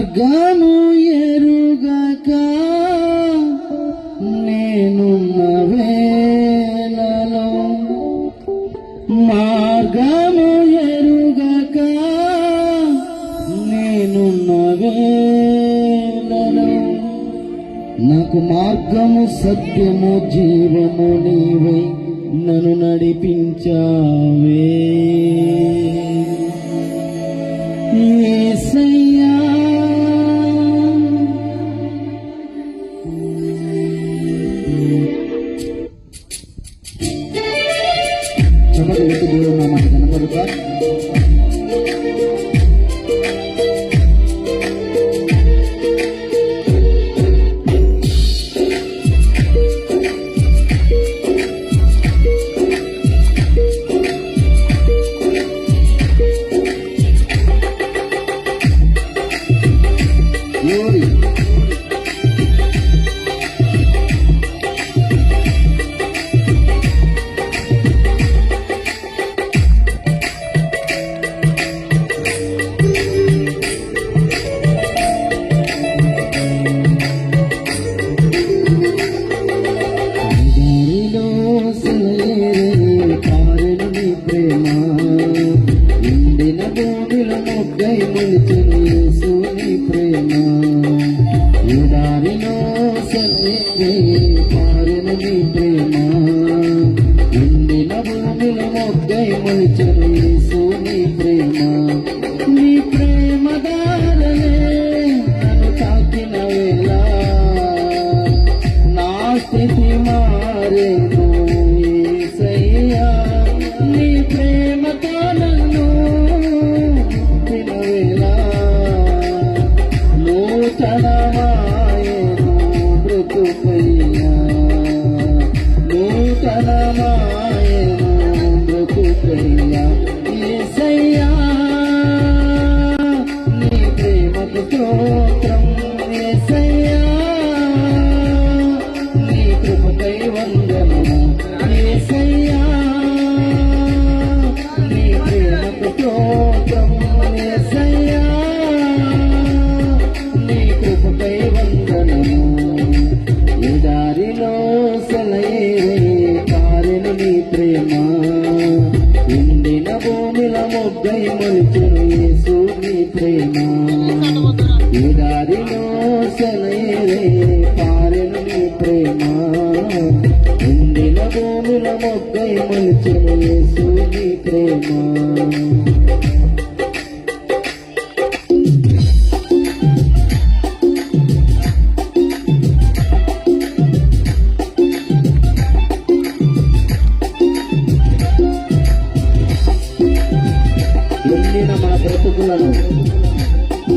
మార్గము ఎరుగక నేనున్న వేళలో, మార్గము ఎరుగక నేనున్న వేళలో, నాకు మార్గము సత్యము జీవము నీవై నన్ను నడిపించావే యేసయ్యా. చప్పట్లు కొట్టి దేవుడు నామాన్ని కనపడుతా.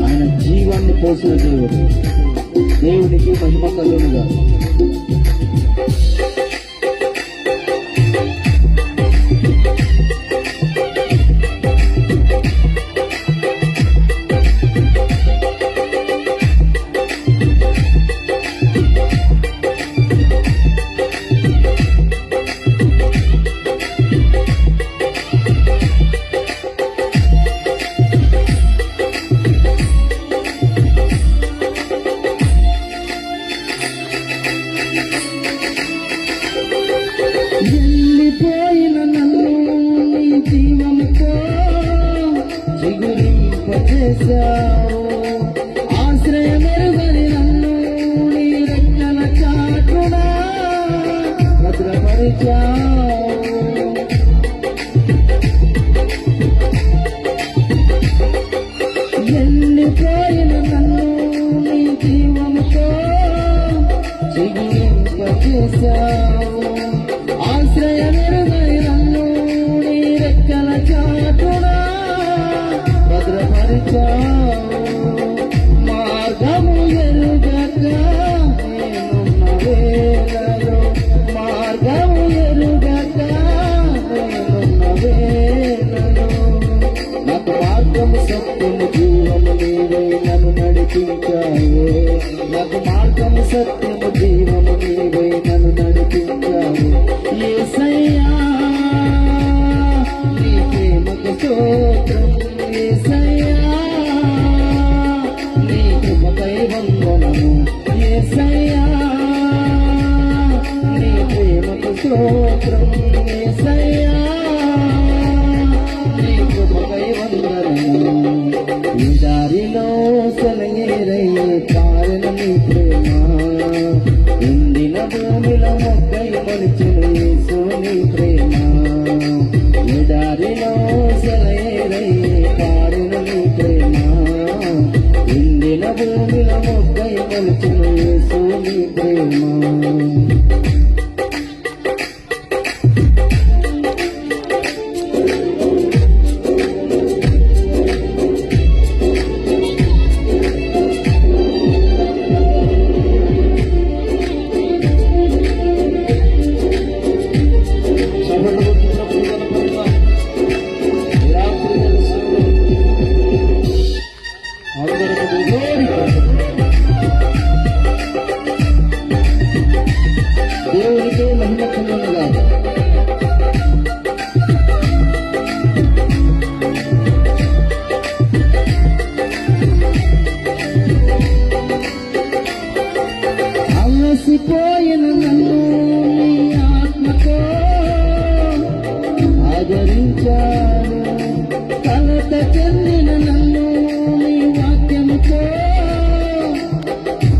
ఆయన జీవాన్ని పోసిన దేవుడు. దేవుడికి మహిమ కలుగునుగా. వెళ్ళిపోయిన నన్ను నీ జీవముతో చిగురింపజేశావు. ఆశ్రయమెరుగని నన్ను నీ రెక్కల చాటున భద్రపరిచావు. వెళ్ళిపోయిన నన్ను నీ జీవముతో చిగురింపజేశావు. ఆశ్రయమెరుగని నన్ను నీ రెక్కల చాటున భద్రపరిచావు. మార్గము ఎరుగక నేనున్న వేళలో, మార్గము ఎరుగక నేనున్న వేళలో, నాకు మార్గము సత్యము జీవము నీవై నన్ను నడిపించావే. నాకు మార్గము సత్యము జీవము నీవై నన్ను నడిపించావు. యేసయ్యా నీ ప్రేమకు స్తోత్రం, యేసయ్యా నీ వందనము యేసయ్యా నీ ప్రేమకు స్తోత్రం యేసయ్యా నీ కృపకై వందనము ఈ దారిలో సెలయేరయ్యే కారణం నీ ప్రేమ ఎండిన భూమిలో మొక్కై మొలిచిన యేసు నీ ప్రేమ ఈ దారిలో సెలయేరయ్యే కారణం నీ ప్రేమ ఎండిన భూమిలో మొక్కై మొలిచిన యేసు నీ ప్రేమ దేవునికి మహిమ కలుగునుగా. అలసిపోయిన నన్ను నీ ఆత్మతో ఆదరించారు, కలత చెందిన నన్ను నీ వాక్యముతో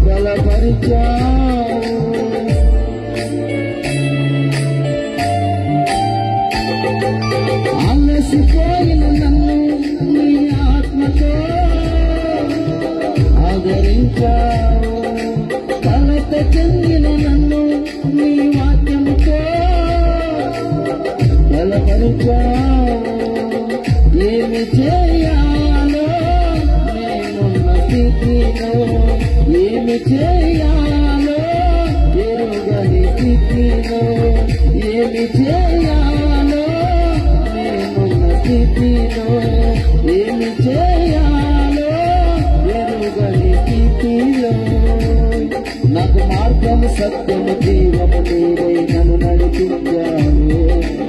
బలపరిచారు. అలసిపోయిన నన్ను నీ ఆత్మతో ఆదరించావు, కలత చెందిన నన్ను నీ వాక్యముతో బలపరిచావు. ఏమి చేయాలో నేనున్న స్థితిలో, ఏమి చేయాలో ఎరుగని స్థితిలో, ఏమి చేయాలో స్థితిలో, ఏమి చేయాలో ఎరుగని స్థితిలో. నాకు మార్గము సత్యము జీవము నీవై నన్ను నడిపించావు,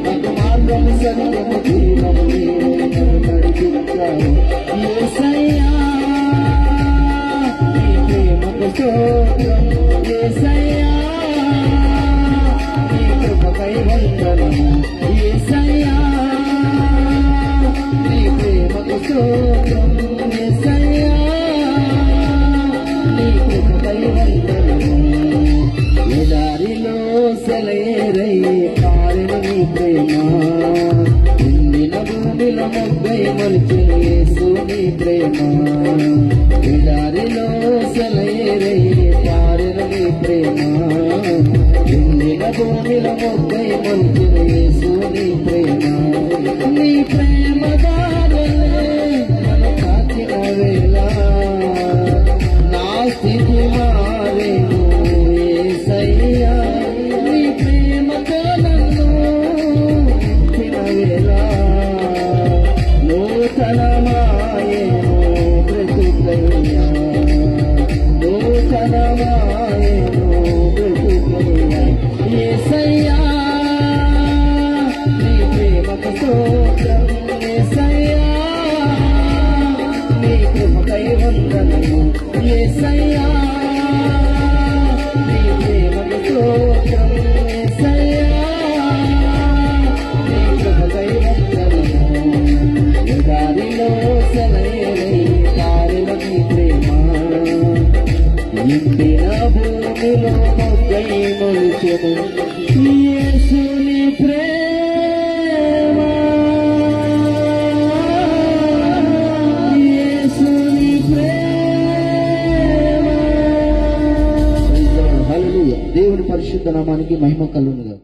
నాకు మార్గము సత్యము జీవము నీవై నన్ను నడిపించావు. యేసయ్యా నీ ప్రేమకు స్తోత్రం యేసయ్యా నీ కృపకై వందనము యేసయ్యా నీ ప్రేమకు స్తోత్రం యేసయ్యా నీ కృపకై వందనము. ఈ దారిలో సెలయేరయ్యే కారిన నీ ప్రేమ ఎండిన భూమిలో మొగ్గై మొలిచిన యేసు నీ ప్రేమ. ఈ దారిలో సెలయేరయ్యే కారిన నీ ప్రేమ ఎండిన భూమిలో మొగ్గై మొలిచిన యేసు నీ ప్రేమ. నీ ప్రేమ దారులే నన్ను తాకిన వేళ నా స్థితి మారేను యేసయ్యా. నీ ప్రేమతో నన్ను నింపిన వేళ నూతనమాయేను బ్రతుకయ్యా, నూతనమాయేను బ్రతుకయ్యా. యేసయ్యా నీ ప్రేమకు స్తోత్రం యేసయ్యా నీ కృపకై వందనము యేసయ్యా నీ ప్రేమకు స్తోత్రం యేసయ్యా నీ కృపకై వందనము. ఈ దారిలో సెలయేరయ్యే కారిన నీ ప్రేమ ఎండిన భూమిలో మొగ్గై మొలిచెను యేసు నీ ప్రేమ, యేసు నీ ప్రేమ. హల్లెలూయా. దేవుని పరిశుద్ధ నామానికి మహిమ కలుగునుగా.